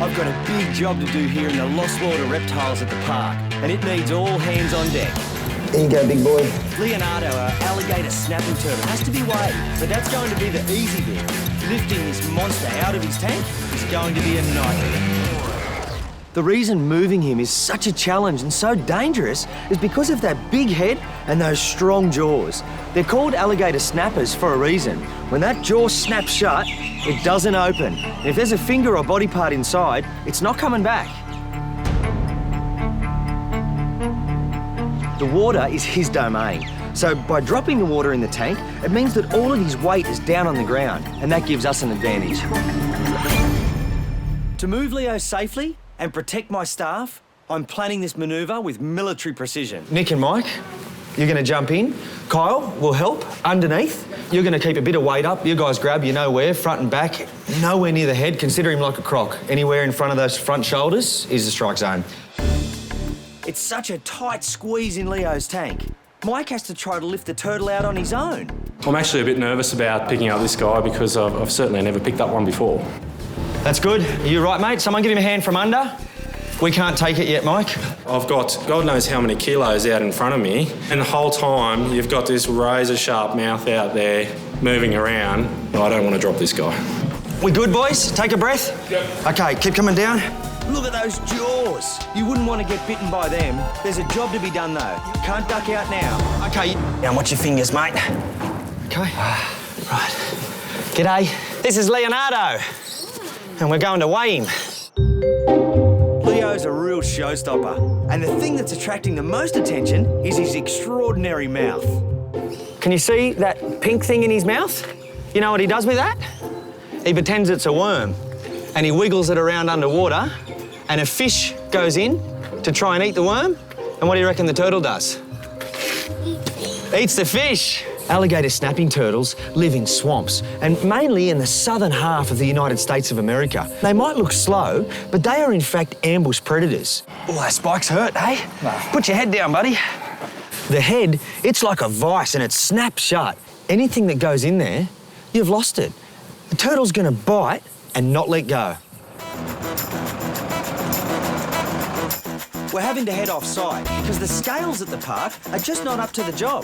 I've got a big job to do here in the lost world of reptiles at the park, and it needs all hands on deck. Here you go, big boy. Leonardo, our alligator snapping turtle, has to be weighed, but that's going to be the easy bit. Lifting this monster out of his tank is going to be a nightmare. The reason moving him is such a challenge and so dangerous is because of that big head and those strong jaws. They're called alligator snappers for a reason. When that jaw snaps shut, it doesn't open. And if there's a finger or body part inside, it's not coming back. The water is his domain. So by dropping the water in the tank, it means that all of his weight is down on the ground, and that gives us an advantage. To move Leo safely and protect my staff, I'm planning this manoeuvre with military precision. Nick and Mike, you're going to jump in. Kyle will help underneath. You're going to keep a bit of weight up. You guys grab, you know where, front and back, nowhere near the head. Consider him like a croc. Anywhere in front of those front shoulders is the strike zone. It's such a tight squeeze in Leo's tank. Mike has to try to lift the turtle out on his own. I'm actually a bit nervous about picking up this guy because I've certainly never picked up one before. That's good. Are you right, mate? Someone give him a hand from under. We can't take it yet, Mike. I've got God knows how many kilos out in front of me, and the whole time you've got this razor-sharp mouth out there moving around. I don't want to drop this guy. We good, boys? Take a breath? Yep. OK, keep coming down. Look at those jaws. You wouldn't want to get bitten by them. There's a job to be done, though. Can't duck out now. OK, now watch your fingers, mate. OK. Right. G'day. This is Leonardo. And we're going to weigh him. Leo's a real showstopper. And the thing that's attracting the most attention is his extraordinary mouth. Can you see that pink thing in his mouth? You know what he does with that? He pretends it's a worm. And he wiggles it around underwater, and a fish goes in to try and eat the worm. And what do you reckon the turtle does? Eats the fish. Alligator snapping turtles live in swamps, and mainly in the southern half of the United States of America. They might look slow, but they are in fact ambush predators. Oh, that spikes hurt, eh? No. Put your head down, buddy. The head, it's like a vice and it snaps shut. Anything that goes in there, you've lost it. The turtle's gonna bite and not let go. We're having to head off-site because the scales at the park are just not up to the job.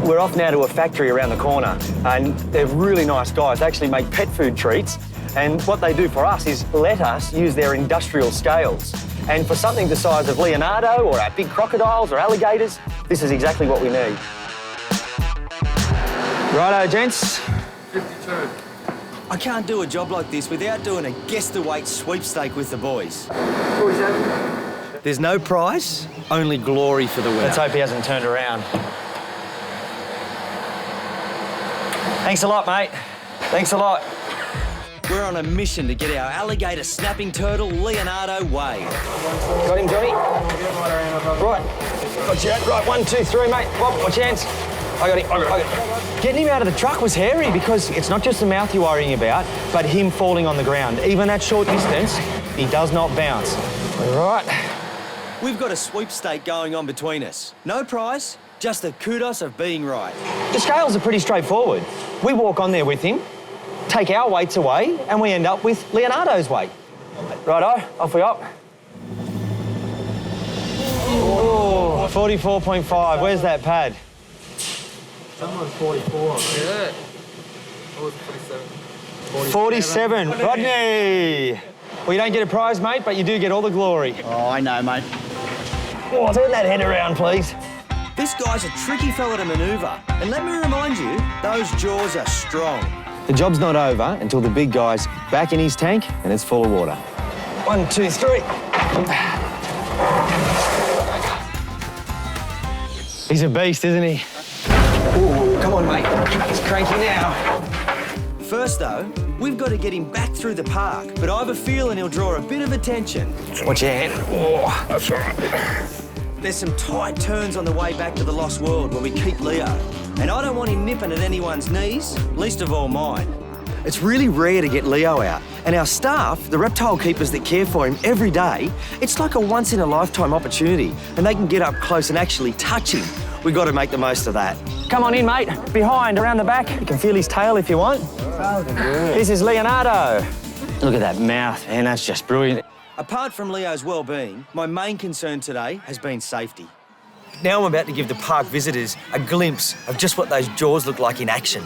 We're off now to a factory around the corner, and they're really nice guys. They actually make pet food treats, and what they do for us is let us use their industrial scales. And for something the size of Leonardo or our big crocodiles or alligators, this is exactly what we need. Righto, gents. 52. I can't do a job like this without doing a guess-the-weight sweepstake with the boys. There's no prize, only glory for the winner. Let's hope he hasn't turned around. Thanks a lot, mate. Thanks a lot. We're on a mission to get our alligator snapping turtle, Leonardo, weighed. Got him, Johnny? Right. Got you. Right, 1, 2, 3, mate. Bob, watch your hands. I got him. Getting him out of the truck was hairy because it's not just the mouth you're worrying about, but him falling on the ground. Even that short distance, he does not bounce. All right. We've got a sweepstake going on between us. No prize, just the kudos of being right. The scales are pretty straightforward. We walk on there with him, take our weights away, and we end up with Leonardo's weight. Righto, off we up. Oh, 44.5. Where's that pad? Someone's 44. Yeah. I was 47. 47. Rodney! Well, you don't get a prize, mate, but you do get all the glory. Oh, I know, mate. Oh, turn that head around, please. This guy's a tricky fella to manoeuvre. And let me remind you, those jaws are strong. The job's not over until the big guy's back in his tank and it's full of water. 1, 2, 3. He's a beast, isn't he? Ooh, come on, mate. He's cranky now. First, though, we've got to get him back through the park, but I have a feeling he'll draw a bit of attention. Watch your hand. Oh, that's all right. There's some tight turns on the way back to the Lost World where we keep Leo, and I don't want him nipping at anyone's knees, least of all mine. It's really rare to get Leo out, and our staff, the reptile keepers that care for him every day, it's like a once-in-a-lifetime opportunity, and they can get up close and actually touch him. We've got to make the most of that. Come on in, mate. Behind, around the back. You can feel his tail if you want. This is Leonardo. Look at that mouth, man, that's just brilliant. Apart from Leo's well-being, my main concern today has been safety. Now I'm about to give the park visitors a glimpse of just what those jaws look like in action.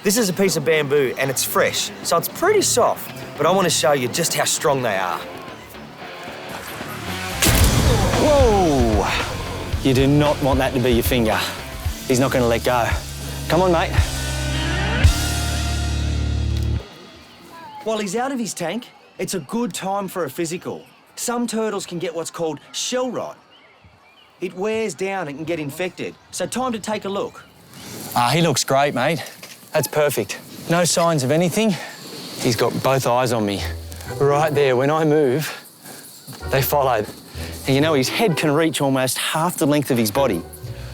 This is a piece of bamboo and it's fresh, so it's pretty soft, but I want to show you just how strong they are. Whoa! You do not want that to be your finger. He's not going to let go. Come on, mate. While he's out of his tank, it's a good time for a physical. Some turtles can get what's called shell rot. It wears down and can get infected, so time to take a look. He looks great, mate. That's perfect. No signs of anything. He's got both eyes on me. Right there, when I move, they follow. And you know, his head can reach almost half the length of his body.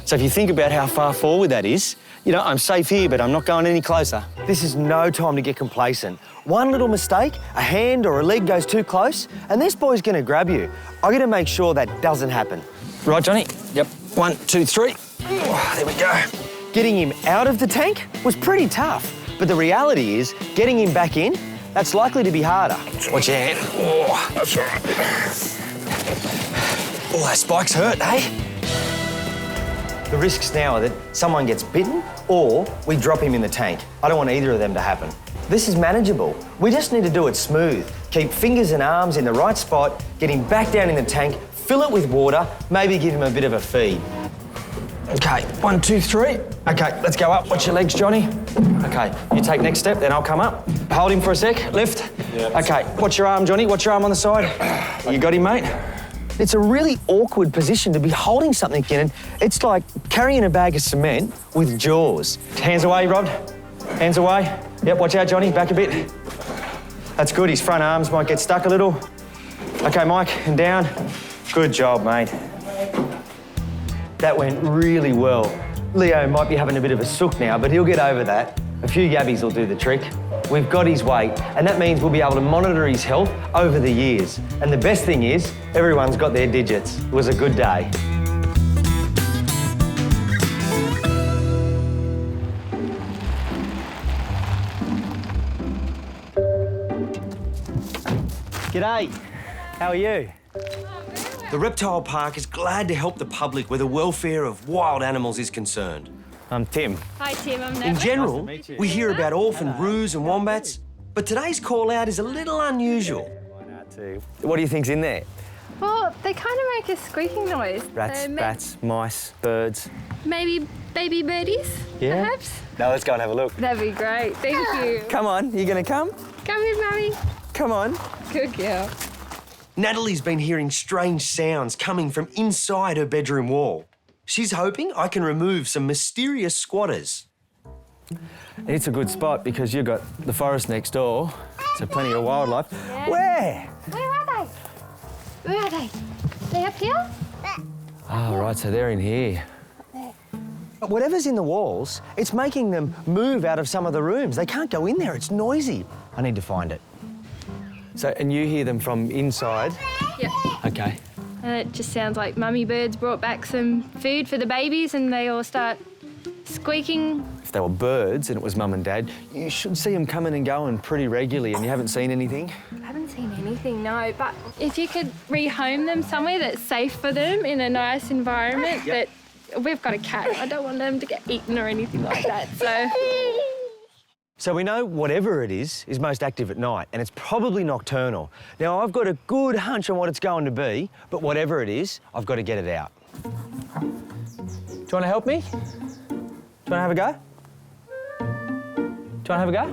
So if you think about how far forward that is, you know, I'm safe here, but I'm not going any closer. This is no time to get complacent. One little mistake, a hand or a leg goes too close, and this boy's gonna grab you. I gotta make sure that doesn't happen. Right, Johnny? Yep. 1, 2, 3. Oh, there we go. Getting him out of the tank was pretty tough, but the reality is, getting him back in, that's likely to be harder. Watch your hand. Oh, that's all right. Oh, that spike's hurt, eh? The risks now are that someone gets bitten or we drop him in the tank. I don't want either of them to happen. This is manageable. We just need to do it smooth. Keep fingers and arms in the right spot, get him back down in the tank, fill it with water, maybe give him a bit of a feed. Okay, 1, 2, 3. Okay, let's go up. Watch your legs, Johnny. Okay, you take next step, then I'll come up. Hold him for a sec, lift. Yep. Okay, watch your arm, Johnny. Watch your arm on the side. You got him, mate? It's a really awkward position to be holding something in. It's like carrying a bag of cement with jaws. Hands away, Rod. Hands away. Yep, watch out, Johnny. Back a bit. That's good. His front arms might get stuck a little. Okay, Mike, and down. Good job, mate. That went really well. Leo might be having a bit of a sook now, but he'll get over that. A few yabbies will do the trick. We've got his weight, and that means we'll be able to monitor his health over the years. And the best thing is, everyone's got their digits. It was a good day. G'day, how are you? The Reptile Park is glad to help the public where the welfare of wild animals is concerned. I'm Tim. Hi Tim, I'm Neva. In general, we hear about orphaned roos and wombats, but today's call out is a little unusual. What do you think's in there? Well, they kind of make a squeaking noise. Rats, bats, mice, birds. Maybe baby birdies, perhaps? Now let's go and have a look. That'd be great, thank you. Come on, you gonna come? Come here, Mummy. Come on. Good girl. Natalie's been hearing strange sounds coming from inside her bedroom wall. She's hoping I can remove some mysterious squatters. It's a good spot because you've got the forest next door, so plenty of wildlife. Yeah. Where? Where are they? Where are they? They up here? Oh, right, so they're in here. But whatever's in the walls, it's making them move out of some of the rooms. They can't go in there, it's noisy. I need to find it. So, and you hear them from inside? Yep. Okay. And it just sounds like mummy birds brought back some food for the babies and they all start squeaking. If they were birds and it was mum and dad, you should see them coming and going pretty regularly and you haven't seen anything? I haven't seen anything, no, but if you could rehome them somewhere that's safe for them in a nice environment. That we've got a cat. I don't want them to get eaten or anything like that, so. So we know whatever it is most active at night, and it's probably nocturnal. Now, I've got a good hunch on what it's going to be, but whatever it is, I've got to get it out. Do you want to help me? Do you want to have a go? Do you want to have a go?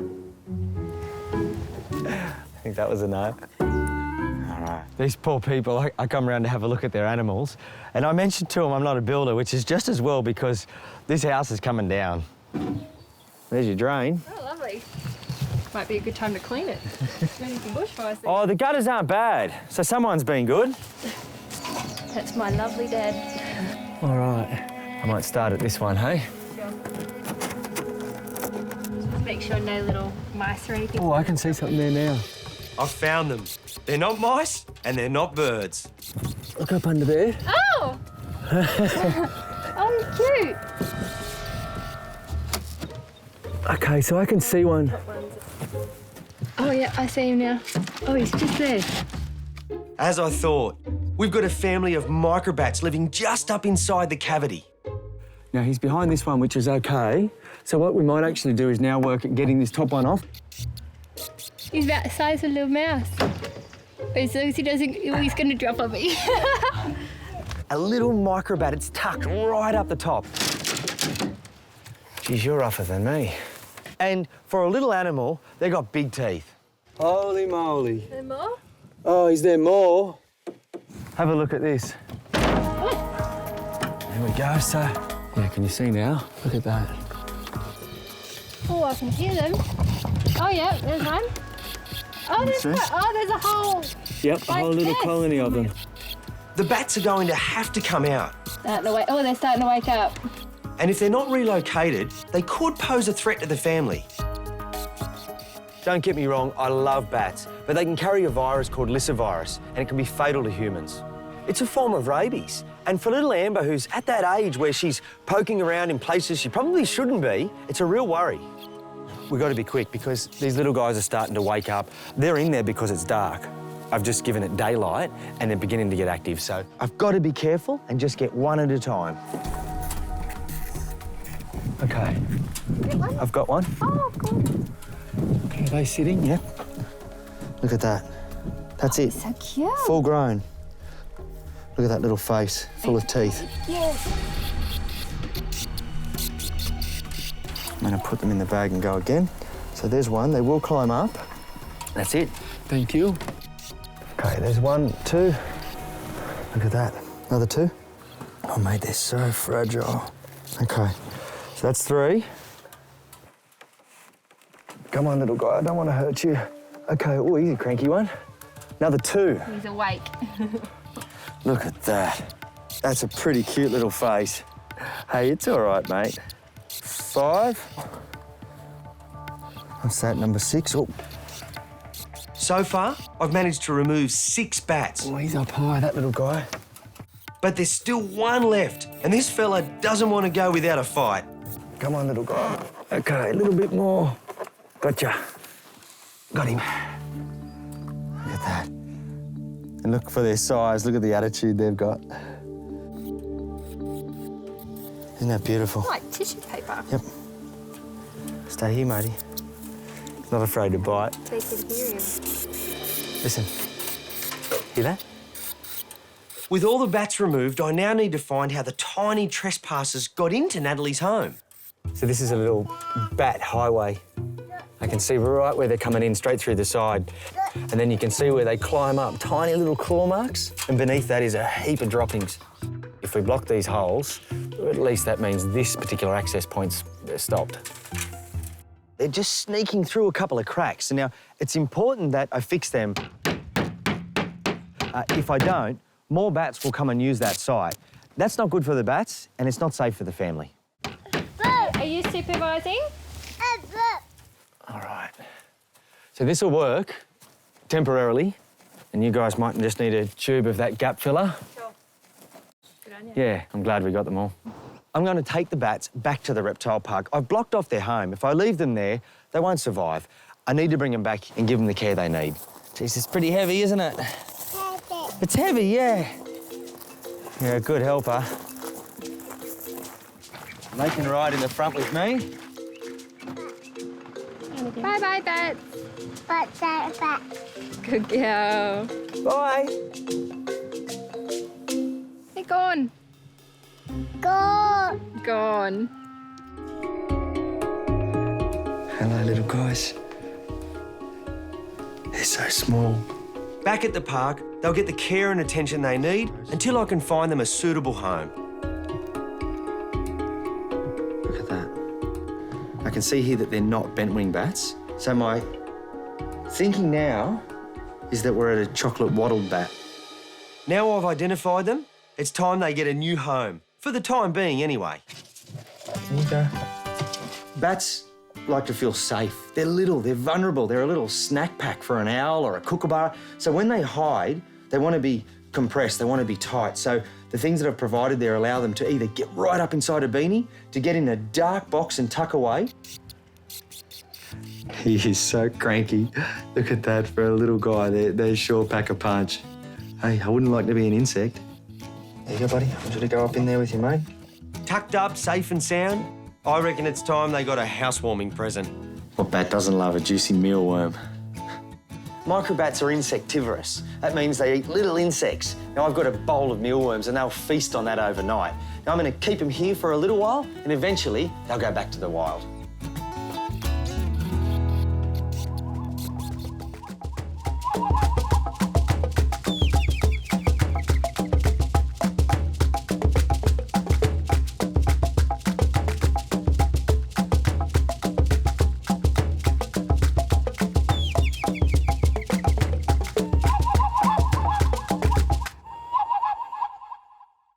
I think that was a no. All right. These poor people, I come around to have a look at their animals, and I mentioned to them I'm not a builder, which is just as well because this house is coming down. There's your drain. Oh, lovely. Might be a good time to clean it. Doing some bushfires. Oh, the gutters aren't bad, so someone's been good. That's my lovely dad. All right. I might start at this one, hey? Just make sure no little mice or anything. Oh, I can see something there now. I've found them. They're not mice and they're not birds. Look up under there. Oh! Oh, cute. Okay, so I can see one. Oh, yeah, I see him now. Oh, he's just there. As I thought, we've got a family of microbats living just up inside the cavity. Now, he's behind this one, which is okay. So what we might actually do is now work at getting this top one off. He's about the size of a little mouse. As long as he doesn't, he's going to drop on me. A little microbat, it's tucked right up the top. Geez, you're rougher than me. And for a little animal, they got big teeth. Holy moly. Is there more? Oh, is there more? Have a look at this. There we go, so... Yeah, can you see now? Look at that. Oh, I can hear them. Oh, yeah, there's one. Oh, there's a whole... Yep, a whole little colony of them. The bats are going to have to come out. Oh, they're starting to wake up. And if they're not relocated, they could pose a threat to the family. Don't get me wrong, I love bats, but they can carry a virus called lyssavirus, and it can be fatal to humans. It's a form of rabies. And for little Amber, who's at that age where she's poking around in places she probably shouldn't be, it's a real worry. We've got to be quick because these little guys are starting to wake up. They're in there because it's dark. I've just given it daylight and they're beginning to get active, so I've got to be careful and just get one at a time. Okay. Get one? I've got one. Oh, cool. Okay, are they sitting? Yep. Look at that. That's it. So cute. Full grown. Look at that little face, full of teeth. Yes. I'm going to put them in the bag and go again. So there's one. They will climb up. That's it. Thank you. Okay, there's 1, 2. Look at that. Another 2. Oh, mate, they're so fragile. Okay, so that's 3. Come on, little guy. I don't want to hurt you. Okay, oh, easy, cranky one. Another 2. He's awake. Look at that. That's a pretty cute little face. Hey, it's all right, mate. 5. What's that, number 6? Oh. So far, I've managed to remove 6 bats. Oh, he's up high, that little guy. But there's still one left, and this fella doesn't want to go without a fight. Come on, little guy. Okay, a little bit more. Gotcha. Got him. Look at that. And look for their size. Look at the attitude they've got. Isn't that beautiful? Like tissue paper. Yep. Stay here, matey. Not afraid to bite. They can hear him. Listen. Hear that? With all the bats removed, I now need to find how the tiny trespassers got into Natalie's home. So this is a little bat highway. I can see right where they're coming in, straight through the side. And then you can see where they climb up, tiny little claw marks. And beneath that is a heap of droppings. If we block these holes, at least that means this particular access point's stopped. They're just sneaking through a couple of cracks. And now, it's important that I fix them. If I don't, more bats will come and use that site. That's not good for the bats, and it's not safe for the family. Are you supervising? All right. So this will work temporarily, and you guys might just need a tube of that gap filler. Sure. Good on you. Yeah, I'm glad we got them all. I'm going to take the bats back to the reptile park. I've blocked off their home. If I leave them there, they won't survive. I need to bring them back and give them the care they need. Jeez, it's pretty heavy, isn't it? It's heavy, yeah. You're a good helper. They can ride in the front with me. Bye-bye, bats. Good girl. Bye. They're gone. Gone. Hello, little guys. They're so small. Back at the park, they'll get the care and attention they need until I can find them a suitable home. Look at that. I can see here that they're not bent-wing bats. So my thinking now is that we're at a chocolate wattled bat. Now I've identified them, it's time they get a new home. For the time being, anyway. Can you go? Bats like to feel safe. They're little, they're vulnerable. They're a little snack pack for an owl or a kookaburra. So when they hide, they want to be compressed, they want to be tight. So the things that I've provided there allow them to either get right up inside a beanie, to get in a dark box and tuck away. He is so cranky. Look at that, for a little guy, they sure pack a punch. Hey, I wouldn't like to be an insect. There you go, buddy. I want you to go up in there with your mate. Tucked up, safe and sound, I reckon it's time they got a housewarming present. What bat doesn't love a juicy mealworm? Microbats are insectivorous. That means they eat little insects. Now, I've got a bowl of mealworms and they'll feast on that overnight. Now, I'm going to keep them here for a little while and eventually they'll go back to the wild.